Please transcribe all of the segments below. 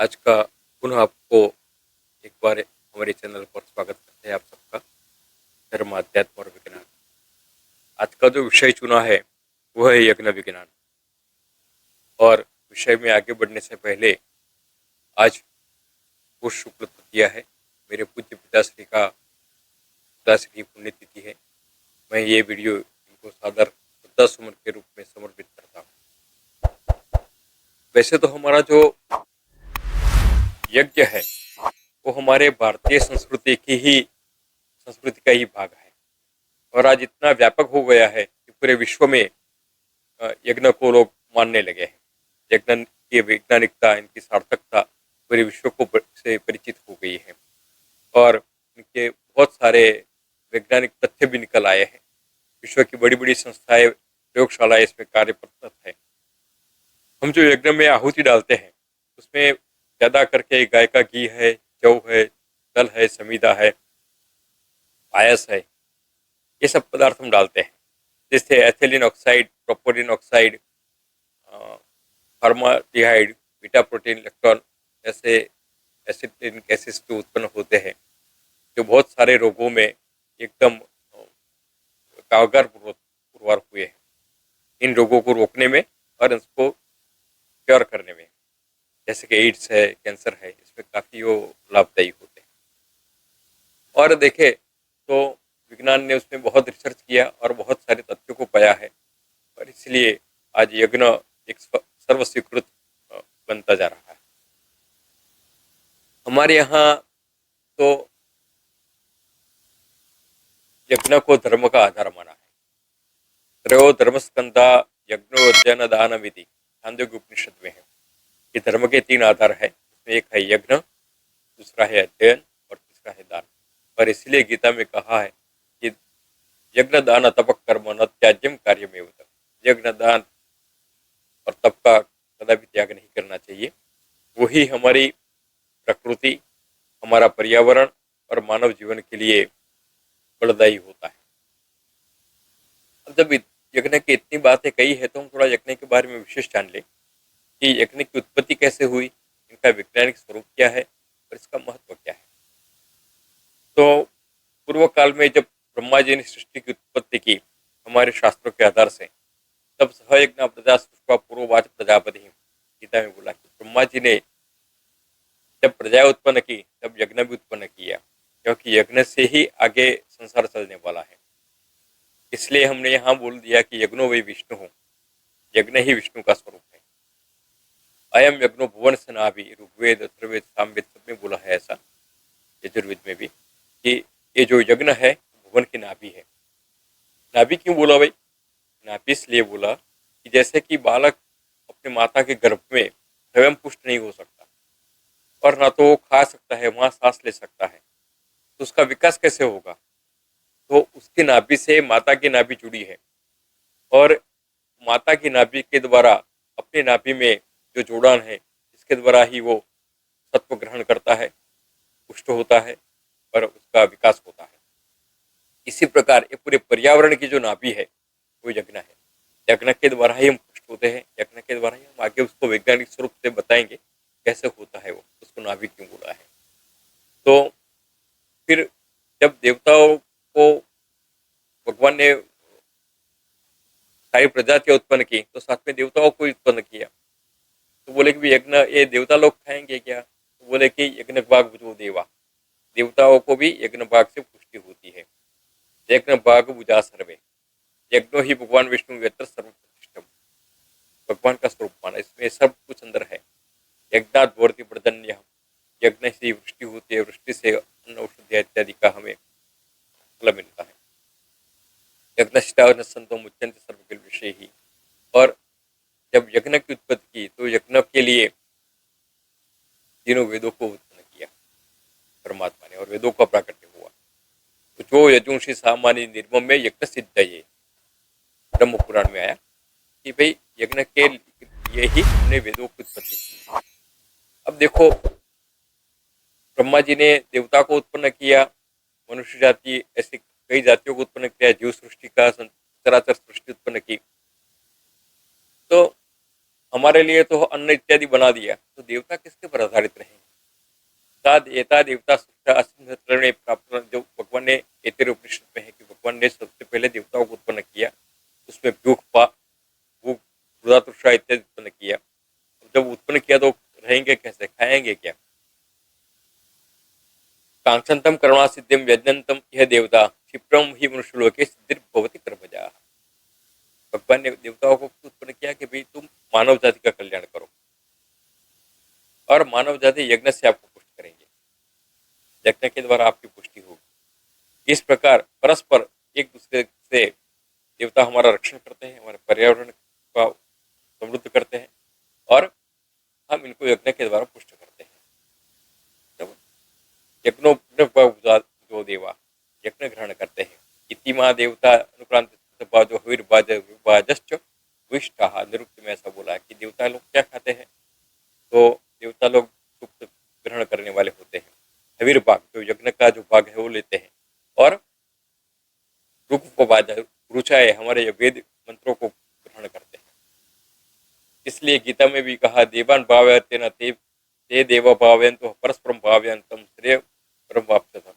आज का पुनः आपको एक बार हमारे चैनल पर स्वागत करते हैं आप सबका। धर्म, अध्यात्म और विज्ञान। आज का जो विषय चुना है वह है यज्ञ विज्ञान। और विषय में आगे बढ़ने से पहले आज पुष शुक्ल तृतीया है। मेरे पूज्य पिताश्री का पिताश्री की पुण्यतिथि है। मैं ये वीडियो इनको सादर श्रद्धा सुमन के रूप में समर्पित करता हूँ। वैसे तो हमारा जो यज्ञ है वो हमारे भारतीय संस्कृति का ही भाग है। और आज इतना व्यापक हो गया है कि पूरे विश्व में यज्ञ को लोग मानने लगे हैं। यज्ञ की वैज्ञानिकता, इनकी सार्थकता पूरे विश्व को से परिचित हो गई है। और इनके बहुत सारे वैज्ञानिक तथ्य भी निकल आए हैं। विश्व की बड़ी बड़ी संस्थाएं, प्रयोगशालाएं इसमें कार्यरत है। हम जो यज्ञ में आहुति डालते हैं उसमें ज्यादा करके गाय का घी है, जौ है, तल है, समीदा है, पायस है, ये सब पदार्थ हम डालते हैं। जैसे ethylene oxide, propylene oxide, formaldehyde, beta protein, electron, ऐसे एसिटिक एसिड जो उत्पन्न होते हैं, जो बहुत सारे रोगों में एकदम कारगर पुरवार हुए हैं इन रोगों को रोकने में और इसको क्योर करने में। जैसे कि एड्स है, कैंसर है, इसमें काफ़ी वो लाभदायी होते हैं। और देखे तो विज्ञान ने उसमें बहुत रिसर्च किया और बहुत सारे तथ्यों को पाया है। और इसलिए आज यज्ञ एक सर्वस्वीकृत बनता जा रहा है। हमारे यहाँ तो यज्ञ को धर्म का आधार माना है। त्रयो धर्मस्कंधा यज्ञोध्ययन दान विधि छांदोग्य उपनिषद में है। ये धर्म के 3 आधार है। इसमें एक है यज्ञ, दूसरा है अध्ययन और तीसरा है दान। और इसलिए गीता में कहा है कि यज्ञ दान तप कर्म न त्याज्यम कार्यमेव। यज्ञ दान और तप का कदापि त्याग नहीं करना चाहिए। वही हमारी प्रकृति, हमारा पर्यावरण और मानव जीवन के लिए फलदायी होता है। अब जब यज्ञ की इतनी बातें कही है तो हम थोड़ा यज्ञ के बारे में विशेष जान लें कि यज्ञ की उत्पत्ति कैसे हुई, इनका वैज्ञानिक स्वरूप क्या है और इसका महत्व क्या है। तो पूर्व काल में जब ब्रह्मा जी ने सृष्टि की उत्पत्ति की हमारे शास्त्रों के आधार से, तब सह यज्ञ प्रजा सृष्टि पूर्ववाच प्रजापति गीता में बोला कि ब्रह्मा जी ने जब प्रजा उत्पन्न की तब यज्ञ भी उत्पन्न किया, क्योंकि यज्ञ से ही आगे संसार चलने वाला है। इसलिए हमने यहाँ बोल दिया कि यज्ञो वै विष्णु हो, यज्ञ ही विष्णु का स्वरूप है। अयम यज्ञो भुवन सनाभि, ऋग्वेद, अथर्ववेद, सामवेद सब में बोला है ऐसा, यजुर्वेद में भी, कि ये जो यज्ञ है भुवन की नाभि है। नाभि क्यों बोला भाई? नाभि इसलिए बोला कि जैसे कि बालक अपने माता के गर्भ में स्वयं पुष्ट नहीं हो सकता और ना तो वो खा सकता है, वहां सांस ले सकता है, तो उसका विकास कैसे होगा? तो उसकी नाभि से माता की नाभि जुड़ी है और माता की नाभि के द्वारा अपने नाभि में जो जोड़ान है, इसके द्वारा ही वो सत्व ग्रहण करता है, पुष्ट होता है और उसका विकास होता है। इसी प्रकार ये पूरे पर्यावरण की जो नाभि है वो यज्ञ है। यज्ञ के द्वारा ही हम पुष्ट होते हैं, यज्ञ के द्वारा ही हम आगे उसको वैज्ञानिक स्वरूप से बताएंगे कैसे होता है वो, उसको नाभि क्यों बोला है। तो फिर जब देवताओं को भगवान ने सारी प्रजातियां उत्पन्न की तो साथ में देवताओं को उत्पन्न किया। तो बोले कि यज्ञ ये देवता लोग खाएंगे क्या? तो बोले कि यज्ञ भाग जो देवा, देवताओं को भी यज्ञ भाग से पुष्टि होती है। यज्ञ भाग बुझा सर्वे, यज्ञो ही भगवान विष्णु यत्र सर्वप्रतिष्ठम, भगवान का स्वरूप माना, इसमें सब कुछ अंदर है। यज्ञात वर्ति पर्जन्य, यज्ञ से वृष्टि होती है, वृष्टि से अन्न औषधि इत्यादि का हमें फल मिलता है। यज्ञ संतो मुच्यंते सर्वकिल विषय ही। और जब यज्ञ की उत्पत्ति की तो यज्ञ के लिए तीनों वेदों को उत्पन्न किया परमात्मा ने और वेदों का प्राकट्य हुआ। तो जो यजुंषि सामान्य निर्मम में यज्ञ सिद्ध ये ब्रह्म पुराण में आया कि भाई यज्ञ के लिए ही हमने वेदों की उत्पत्ति की। अब देखो, ब्रह्मा जी ने देवता को उत्पन्न किया, मनुष्य जाति, ऐसी कई जातियों को उत्पन्न किया, जीव सृष्टि का चराचर सृष्टि उत्पन्न की। तो हमारे लिए तो अन्न इत्यादि बना दिया, तो देवता किसके पर आधारित रहेंगे? साद एता देवता सृष्टा अस्मिन् त्रणे प्राप्त, जो भगवान ने एतिर उपनिषद में है कि भगवान ने सबसे पहले देवताओं को उत्पन्न किया, उसमें भूख क्षुधा तृष्णा इत्यादि उत्पन्न किया। जब उत्पन्न किया तो रहेंगे कैसे, खाएंगे क्या? कांक्षन्तम करुणा सिद्धिम यज्ञन्तम यह देवता क्षिप्रम ही मनुष्यलोके सिद्धिर्भवति कर्मजा। भगवान ने देवताओं को उत्पन्न किया कि भाई तुम मानव जाति का कल्याण करो, और मानव जाति यज्ञ से आपको पुष्ट करेंगे, यज्ञ के द्वारा आपकी पुष्टि होगी। इस प्रकार परस्पर एक दूसरे से देवता हमारा रक्षण करते हैं, हमारे पर्यावरण का समृद्ध करते हैं, और हम इनको यज्ञ के द्वारा पुष्ट करते हैं। जब यज्ञोपो देवा यज्ञ ग्रहण करते हैं, इतिमा देवता अनुक्रांत बाजो हविर्बाजश्च विष्टाः, निरुक्त में ऐसा बोला है कि देवता लोग क्या खाते हैं, तो देवता लोग सुप्त ग्रहण करने वाले होते हैं। हवीर भाग, जो यज्ञ का जो भाग है वो लेते हैं, और रुचाए हमारे वेद मंत्रों को ग्रहण करते हैं। इसलिए गीता में भी कहा, देवान भावयते न ते देव भावयन्तु परस्परम भावयन्तम श्रेय परम वाप्यतम।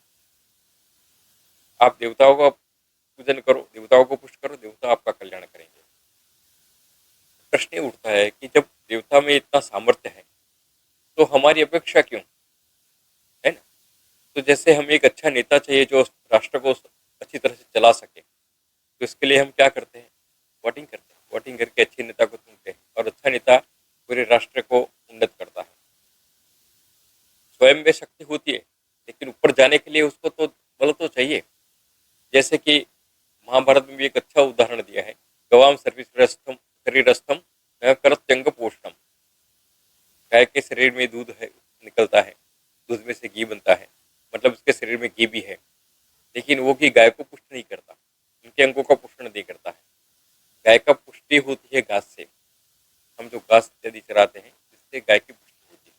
आप देवताओं का पूजन करो, देवताओं को पुष्ट करो, देवता आपका कल्याण करेंगे। प्रश्न उठता है कि जब देवता में इतना सामर्थ्य है तो हमारी अपेक्षा क्यों, है ना? तो जैसे हमें एक अच्छा नेता चाहिए जो राष्ट्र को अच्छी तरह से चला सके, तो इसके लिए हम क्या करते हैं, वोटिंग करते हैं, वोटिंग करके अच्छे नेता को चुनते हैं, और अच्छा नेता पूरे राष्ट्र को उन्नत करता है। स्वयं में शक्ति होती है, लेकिन ऊपर जाने के लिए उसको तो बल तो चाहिए। जैसे कि महाभारत में भी एक अच्छा उदाहरण दिया है, गवाम शरीरस्थम करत्यंग पोषणम। गाय के शरीर में दूध है, निकलता है, दूध में से घी बनता है, मतलब उसके शरीर में घी भी है, लेकिन वो घी गाय को पुष्ट नहीं करता, उनके अंगों का पोषण नहीं करता है। गाय का पुष्टि होती है घास से, हम जो घास इत्यादि चराते हैं इससे गाय की पुष्टि होती है,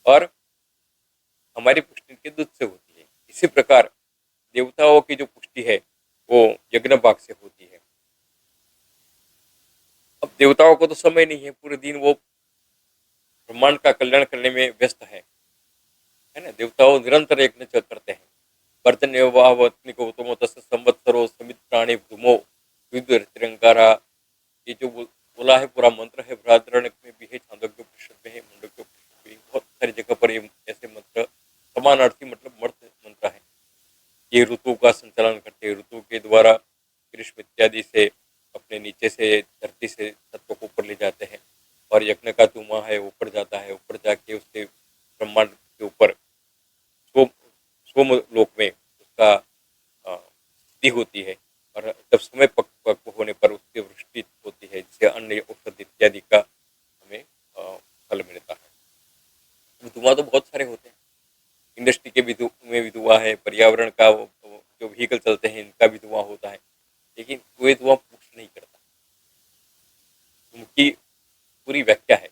और हमारी पुष्टि के दूध से होती है। इसी प्रकार देवताओं की जो पुष्टि है वो यज्ञ भाग से होती है। अब देवताओं को तो समय नहीं है, पूरे दिन वो ब्रह्मांड का कल्याण करने में व्यस्त है ना? देवताओं निरंतर यज्ञ करते हैं। वर्जन्यवावत्निको तस्य संवत्सरो समित प्राणी धूमो विद्युरंकारा, ये जो बोला है पूरा मंत्र है, बृहदारण्यक में भी है, छांदोग्य उपनिषद में है, मुंडक्य उपनिषद में, बहुत सारी जगह पर ये ऐसे मंत्र समानार्थी मतलब मंत्र है। ये ऋतु का संचालन करते हैं, ऋतु के द्वारा ग्रीष्म इत्यादि से अपने नीचे से धरती से तत्व को ऊपर ले जाते हैं, और यज्ञ का धुआं है ऊपर जाता है, ऊपर जाके उसके ब्रह्मांड के ऊपर सोम लोक में उसका स्थिति होती है, और जब समय पक्व होने पर उसकी वृष्टि होती है, जिससे अन्य औषधि इत्यादि का हमें फल मिलता है। धुआं तो बहुत सारे होते हैं, इंडस्ट्री के भी में भी धुआं है, पर्यावरण का जो व्हीकल चलते हैं इनका भी धुआं होता है, लेकिन वो धुआं पुष्ट नहीं करता। उनकी पूरी व्याख्या है,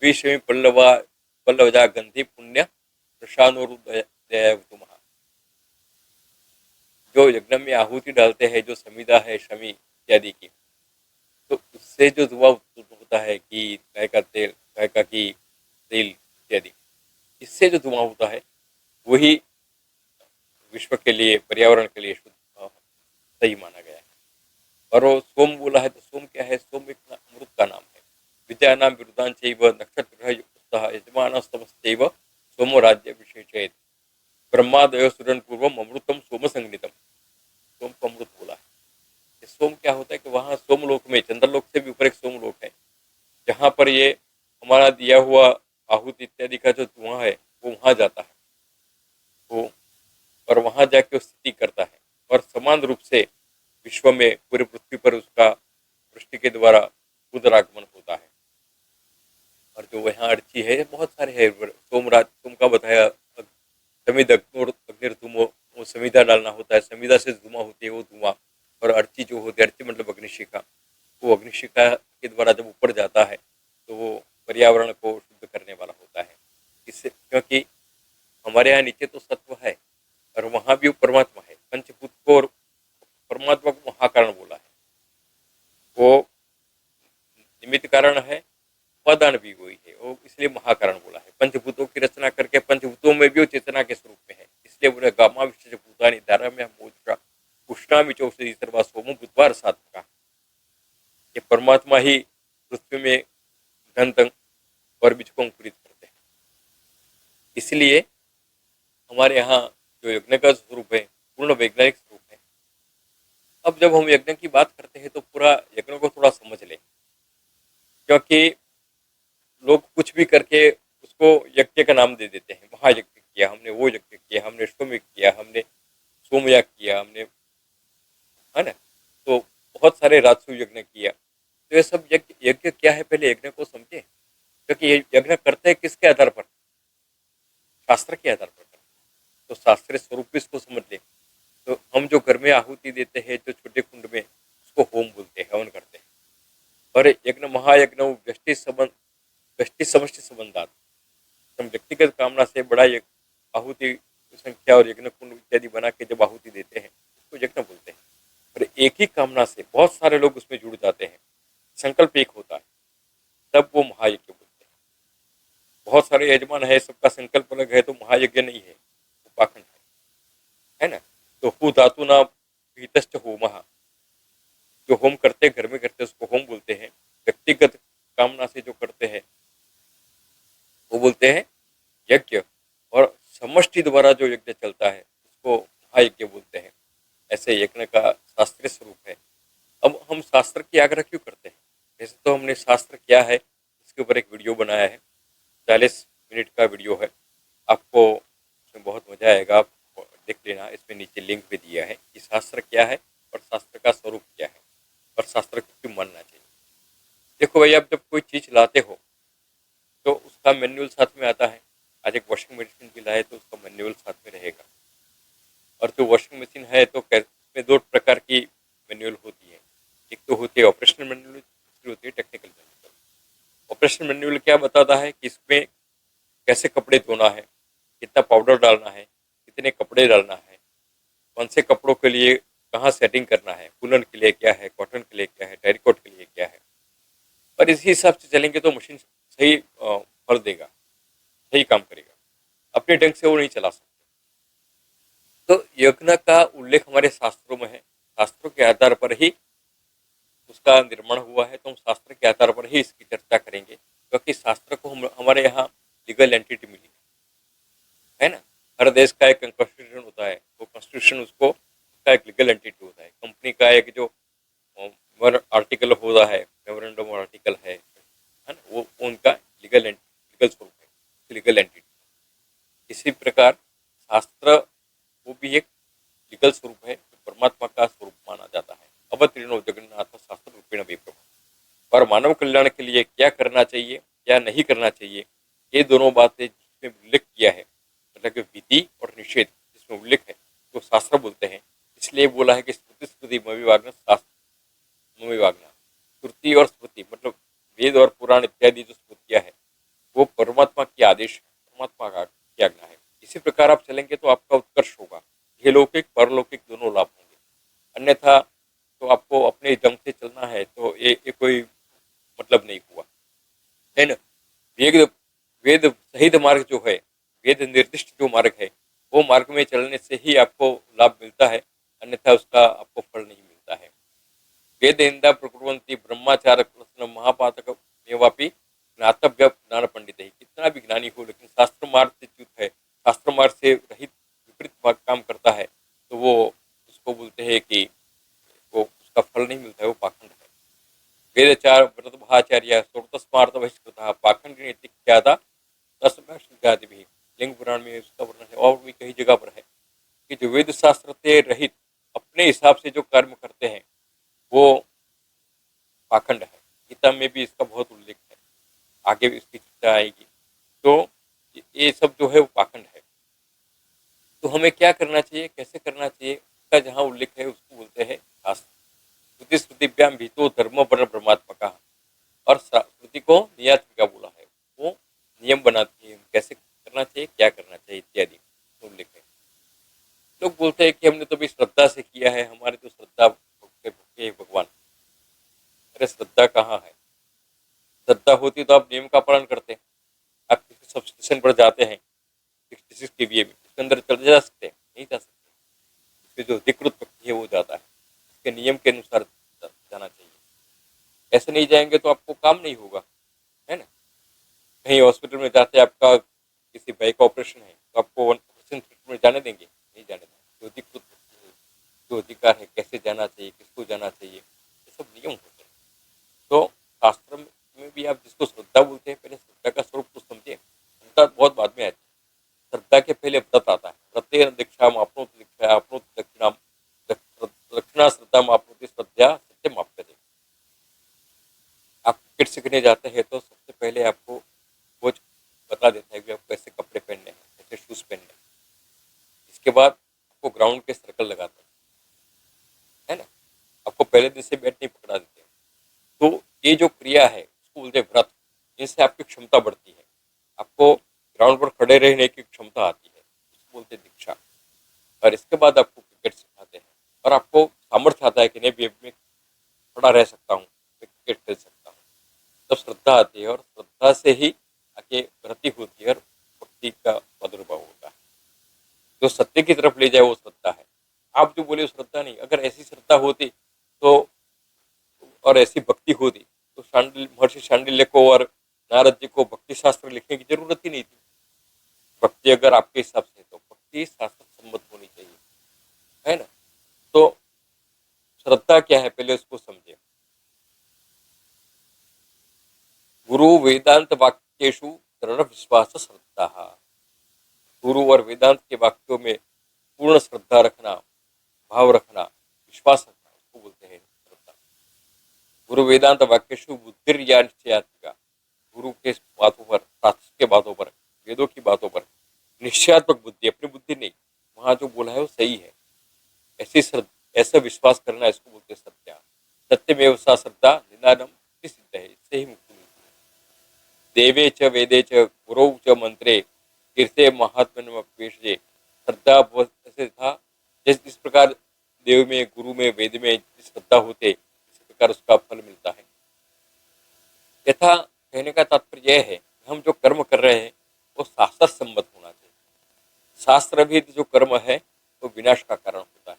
विश्व पल्लवजा गंधि पुण्य प्रशानोरुदय, जो यज्ञ में आहुति डालते हैं, जो समिधा है शमी इत्यादि की, तो उससे जो धुआं होता है, घी, गाय का तेल, गाय का घी, तेल इत्यादि, इससे जो धुआं होता है वही विश्व के लिए, पर्यावरण के लिए शुद्ध सही माना गया है। और वो सोम बोला है, तो सोम क्या है? सोम एक अमृत का नाम है। विद्या नाम विरुद्धांचैव नक्षत्र युक्तः यजमानस्तमश्चैव सोमो राज्य विशेषेत, ब्रह्मादयो सुरन पूर्वम अमृतम सोम संगीतम। सोम को अमृत बोला है। सोम क्या होता है कि वहाँ सोमलोक में, चंद्रलोक से भी ऊपर एक सोमलोक है, जहाँ पर ये हमारा दिया हुआ आहुति इत्यादि का जो धुआं है वो वहाँ जाता है, वो और वहाँ जाके स्थिति करता है, और समान रूप से विश्व में पूरी पृथ्वी पर उसका वृष्टि के द्वारा पुनरागमन होता है। और जो यहाँ अर्ची है, बहुत सारे है, सोम का बताया, समिध अग्निर्धूमो, वो समिधा डालना होता है, समिधा से धुआं होती है वो धुआं, और अर्ची जो होती है, अर्ची मतलब अग्निशिखा, वो अग्निशिखा के द्वारा जब ऊपर जाता है तो वो पर्यावरण को शुद्ध करने वाला होता है। इससे क्योंकि हमारे यहाँ नीचे तो सत्व है और वहाँ भी परमात्मा है, पंचभूत को और परमात्मा को महाकारण बोला है, वो निमित्त कारण है उदान भी हुई है, वो इसलिए महाकरण बोला है। पंचभूतों की रचना करके पंचभूतों में भी वो चेतना के स्वरूप में है, इसलिए बोले गामा विशेष भूतानी धारा में मोचरा उष्णामी चौषधि सर्वा सोमो बुधवार साधका। ये परमात्मा ही पृथ्वी में धन तंग और बीज को अंकुरित करते हैं। इसलिए हमारे यहाँ जो यज्ञ का स्वरूप है पूर्ण वैज्ञानिक स्वरूप है। अब जब हम यज्ञ की बात करते हैं तो पूरा यज्ञ को थोड़ा समझ लें, क्योंकि लोग कुछ भी करके उसको यज्ञ का नाम दे देते हैं। महायज्ञ किया हमने, वो यज्ञ किया हमने, अश्वमेध किया हमने, सोमयाग किया हमने, है ना। तो बहुत सारे राजसू यज्ञ किया। तो ये सब यज्ञ यज्ञ क्या है, पहले यज्ञ को समझे। क्योंकि ये यज्ञ करते हैं किसके आधार पर? शास्त्र के आधार पर करते हैं। तो शास्त्रीय स्वरूप भी इसको समझ ले। तो हम जो घर में आहुति देते हैं जो छोटे कुंड में, उसको होम बोलते हैं, हवन करते हैं। और यज्ञ महायज्ञ व्यष्टि संबंध, व्यष्टि समष्टि संबंधात, हम व्यक्तिगत कामना से बड़ा आहुति संख्या और यज्ञ कुंड इत्यादि बना के जब आहुति देते हैं उसको यज्ञ बोलते हैं। और एक ही कामना से बहुत सारे लोग उसमें जुड़ जाते हैं, संकल्प एक होता है, तब वो महायज्ञ बोलते हैं। बहुत सारे यजमान है, सबका संकल्प अलग है, तो महायज्ञ नहीं है, उपाखंड है ना। तो हु धातु ना भीतश्च होमः, जो होम करते घर में करते उसको होम बोलते हैं। व्यक्तिगत कामना से जो करते हैं वो बोलते हैं यज्ञ। और समष्टि द्वारा जो यज्ञ चलता है उसको महायज्ञ बोलते हैं। ऐसे यज्ञ का शास्त्रीय स्वरूप है। अब हम शास्त्र की आग्रह क्यों करते हैं? वैसे तो हमने शास्त्र क्या है इसके ऊपर एक वीडियो बनाया है, 40 मिनट का वीडियो है, आपको उसमें बहुत मजा आएगा, आप देख लेना। इसमें नीचे लिंक भी दिया है कि शास्त्र क्या है और शास्त्र का स्वरूप क्या है और शास्त्र को क्यों मानना चाहिए। देखो भाई, आप जब कोई चीज लाते हो तो उसका मैनुअल साथ में आता है। आज एक वॉशिंग मशीन भी लाए तो उसका मैनुअल साथ में रहेगा। और जो वॉशिंग मशीन है तो उसमें 2 प्रकार की मैनुअल होती है। एक तो होती है ऑपरेशनल मैनुअल, दूसरी होती है टेक्निकल मैनुअल। ऑपरेशनल मैनुअल क्या बताता है कि इसमें कैसे कपड़े धोना है, कितना पाउडर डालना है, कितने कपड़े डालना है, कौन से कपड़ों के लिए कहाँ सेटिंग करना है, वुलन के लिए क्या है, कॉटन के लिए क्या है, टेरिकॉट के लिए क्या है। और इसी हिसाब से चलेंगे तो मशीन सही फल देगा, सही काम करेगा। अपने ढंग से वो नहीं चला सकते। तो यज्ञ का उल्लेख हमारे शास्त्रों में है, शास्त्रों के आधार पर ही उसका निर्माण हुआ है। तो हम शास्त्र के आधार पर ही इसकी चर्चा करेंगे, क्योंकि शास्त्र को हमारे यहाँ लीगल एंटिटी मिली है ना। हर देश का एक कॉन्स्टिट्यूशन होता है, वो कॉन्स्टिट्यूशन उसको उसका एक लीगल एंटिटी होता है। कंपनी का एक जो आर्टिकल होता है, मेमोरेंडम आर्टिकल है ना, वो उनका लीगल स्वरूप है, लीगल एंटिटी। इसी प्रकार शास्त्र वो भी एक लीगल स्वरूप है, जो परमात्मा का स्वरूप माना जाता है। अवतीर्णो जगन्नाथ शास्त्र रूपेण विप्रभु। और मानव कल्याण के लिए क्या करना चाहिए क्या नहीं करना चाहिए, ये दोनों बातें जिसमें उल्लेख किया है, मतलब कि विधि और निषेध जिसमें उल्लेख है तो शास्त्र बोलते हैं। इसलिए बोला है कि स्मृति स्मृति मविवाग्न शास्त्र मविवाग्न। श्रुति और स्मृति मतलब वेद और पुराण इत्यादि जो स्मृतियाँ है वो परमात्मा की आदेश है, परमात्मा का की आज्ञा है। इसी प्रकार आप चलेंगे तो आपका उत्कर्ष होगा, ये लौकिक परलौकिक दोनों लाभ होंगे। अन्यथा तो आपको अपने दम से चलना है तो ये कोई मतलब नहीं हुआ, है ना। वेद वेद सहित मार्ग जो है, वेद निर्दिष्ट जो मार्ग है, वो मार्ग में चलने से ही आपको लाभ मिलता है, अन्यथा उसका आपको फल नहीं मिलता है। वेद निंदा प्रकुर्वन्ति ब्रह्माचार महापातक मेवापि ज्ञातव्य ज्ञान पंडित है। कितना भी ज्ञानी हो लेकिन शास्त्र मार्ग से च्युत है, शास्त्र मार्ग से रहित विपरीत काम करता है, तो वो उसको बोलते हैं कि वो उसका फल नहीं मिलता है, वो पाखंड है। वेदचार व्रतभाचार्य स्वर्तस्मार्थ बहिष्कृतः पाखंड नीति ख्याता तस्मैति भी। लिंग पुराण में उसका वर्णन है और भी कई जगह पर है कि जो वेद शास्त्र से रहित अपने हिसाब से जो कर्म करते हैं वो पाखंड है। गीता में भी इसका बहुत उल्लेख है, आगे भी इसकी चर्चा आएगी। तो ये सब जो है वो पाखंड है। तो हमें क्या करना चाहिए, कैसे करना चाहिए, उसका जहाँ उल्लेख है उसको बोलते हैं शास्त्र। श्रुति स्मृतिभ्याम भीतो धर्म पर परमात्मका। और श्रुति को नियात्मिका बोला है, वो नियम बनाती है कैसे करना चाहिए क्या करना चाहिए इत्यादि उल्लेख है। लोग बोलते हैं कि हमने तो भी श्रद्धा से किया है, हमारी तो श्रद्धा भूखे भूखे भगवान। अरे श्रद्धा कहाँ है? श्रद्धा होती तो आप नियम का पालन करते। आप किसी सब स्टेशन पर जाते हैं 66 केवीए में, उसके अंदर चले जा सकते हैं? नहीं जा सकते। उसके जो अधिकृत व्यक्ति है वो जाता है, उसके नियम के अनुसार जाना चाहिए। ऐसे नहीं जाएंगे तो आपको काम नहीं होगा, है ना। कहीं हॉस्पिटल में जाते आपका किसी भाई का ऑपरेशन है तो आपको 1% में जाने देंगे? नहीं जाने देंगे। जो अधिकृत व्यक्ति है, जो अधिकार है, कैसे जाना चाहिए, किसको जाना चाहिए, ये सब नियम होते हैं। तो शास्त्र में भी आप जिसको श्रद्धा बोलते हैं, पहले श्रद्धा का स्वरूप तो समझिए। श्रद्धा बहुत बाद में आती है। श्रद्धा के पहले व्रत आता है। व्रतेन दीक्षा आपनोत दीक्षा आपनोत दक्षिणा, दक्षिणा श्रद्धा आपनोति श्रद्धा सत्यम आप्यते। आप क्रिकेट सीखने जाते हैं तो सबसे पहले आपको कोच बता देता है कि आप कैसे कपड़े पहनने हैं, कैसे शूज पहनने हैं। इसके बाद आपको ग्राउंड के सर्कल लगाते हैं, है ना। आपको पहले दिन से बैट नहीं पकड़ा देते हैं। तो ये जो क्रिया है उसको बोलते हैं व्रत। इनसे आपकी क्षमता बढ़ती है, आपको ग्राउंड पर खड़े रहने की क्षमता आती है, उसको बोलते हैं दीक्षा। और इसके बाद आपको क्रिकेट सिखाते हैं और आपको सामर्थ्य आता है कि नहीं भी मैं खड़ा रह सकता हूँ, मैं क्रिकेट खेल सकता हूँ। तब श्रद्धा आती है और श्रद्धा से ही आगे भर्ती होती है और भक्ति का प्रादुर्भाव होता है। जो सत्य की तरफ ले जाए वो श्रद्धा है। आप जो बोले श्रद्धा नहीं। अगर ऐसी श्रद्धा होती तो और ऐसी भक्ति होती तो महर्षि शांडिल्य को और नारद जी को भक्ति शास्त्र लिखने की जरूरत ही नहीं थी। भक्ति अगर आपके हिसाब से तो भक्ति शास्त्र सम्मत होनी चाहिए, है ना। तो श्रद्धा क्या है पहले उसको समझे। गुरु वेदांत वाक्येषु दृढ़ विश्वास श्रद्धा। गुरु और वेदांत के वाक्यों में पूर्ण श्रद्धा रखना, भाव रखना, विश्वास रखना, उसको बोलते हैं श्रद्धा। गुरु वेदांत वाक्येषु बुद्धिर्या निश्चयात्मिका। गुरु के बातों पर, शास्त्र के बातों पर, वेदों की बातों पर निश्चयात्मक बुद्धि, अपनी बुद्धि नहीं, वहां जो बोला है वो सही है, ऐसी श्रद्धा, ऐसा विश्वास करना, इसको बोलते हैं सत्या। सत्यमेव सा श्रद्धा निदानम सिद्ध है, इससे ही मुक्ति मिलती है। देवे च वेदे च गुरौ च मंत्रे कीर्ते महात्मन पेशे। श्रद्धा ऐसे था जिस प्रकार देव में, गुरु में, वेद में श्रद्धा होते इस प्रकार उसका फल मिलता है। यथा कहने का तात्पर्य यह है कि हम जो कर्म कर रहे हैं वो शास्त्र सम्मत होना चाहिए। शास्त्र भी जो कर्म है वो विनाश का कारण होता है।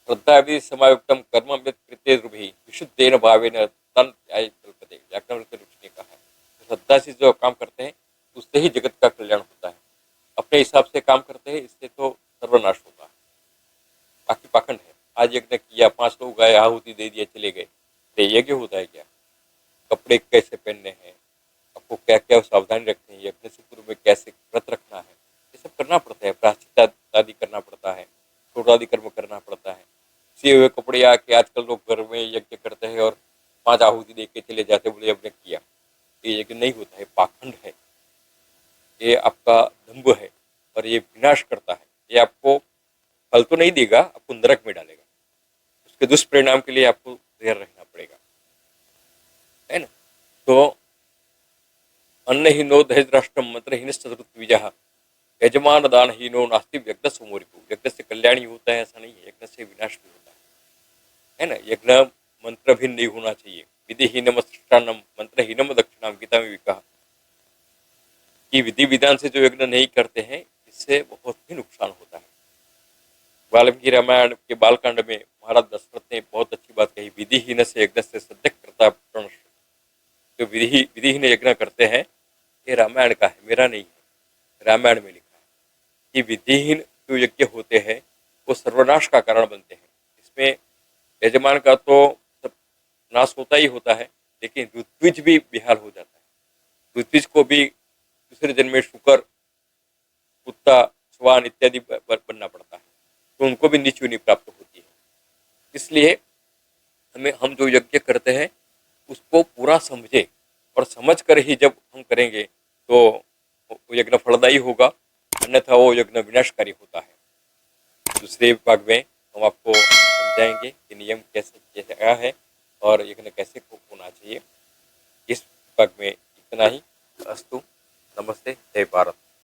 श्रद्धा भी समायुक्तम कर्म विशुद्धेन भावेन तन कल्पते, याज्ञवल्क्य ऋषि ने कहा है। श्रद्धा से जो काम करते हैं उससे ही जगत का कल्याण होता है। अपने हिसाब से काम करते हैं इससे तो सर्वनाश होता है। बाकी पाखंड है। आज यज्ञ किया, 5 लोग आए, आहुति दे दिया, चले गए, तो यज्ञ होता है क्या? कपड़े कैसे पहनने हैं, आपको क्या क्या सावधानी रखनी है, यज्ञ से पूर्व में कैसे व्रत रखना है, ये सब करना पड़ता है। प्रायश्चित आदि करना पड़ता है, छोटादि कर्म करना पड़ता है। सिए हुए कपड़े आके आजकल लोग घर में यज्ञ करते हैं और 5 आहुति दे के चले जाते, बोले यज्ञ किया। ये यज्ञ नहीं होता है, पाखंड है, ये आपका दंभ है और ये विनाश करता है। ये आपको फल तो नहीं देगा, आपको नरक में डालेगा। उसके दुष्परिणाम के लिए आपको तैयार रहना पड़ेगा, है ना। तो अन्नहीनो दहेजराष्ट्रम मंत्रहीन चतुर्द्विजः यजमान दानहीनो नास्ति यज्ञ सुमोरिपु। यज्ञ से कल्याण ही होता है ऐसा नहीं है, यज्ञ से विनाश भी होता है ना। यज्ञ मंत्र भी नहीं होना चाहिए। विधिहीनम सृष्टान्नम मंत्रहीनम दक्षिणाम, गीता में भी कहा कि विधि विधान से जो यज्ञ नहीं करते हैं इससे बहुत ही नुकसान होता है। वाल्मीकि रामायण के बालकांड में महाराज दशरथ ने बहुत अच्छी बात कही, विधिहीन से यज्ञ से सद्य करता प्रणश। जो विधिहीन यज्ञ करते हैं ये रामायण का है, मेरा नहीं है, रामायण में लिखा है कि विधिहीन जो यज्ञ होते हैं वो सर्वनाश का कारण बनते हैं। इसमें यजमान का तो सब नाश होता ही होता है, लेकिन ऋत्विज भी बेहाल हो जाता है। ऋत्विज को भी दूसरे जन्म में शुकर, कुत्ता, स्वान इत्यादि बनना पड़ता है, तो उनको भी नीच योनि प्राप्त होती है। इसलिए हम जो यज्ञ करते हैं उसको पूरा समझे और समझ कर ही जब हम करेंगे तो वो यज्ञ फलदायी होगा, अन्यथा वो यज्ञ विनाशकारी होता है। दूसरे भाग में हम आपको समझाएंगे कि नियम कैसे किया गया है और यज्ञ कैसे होना चाहिए। इस भाग में इतना ही। अस्तु, नमस्ते, जय भारत।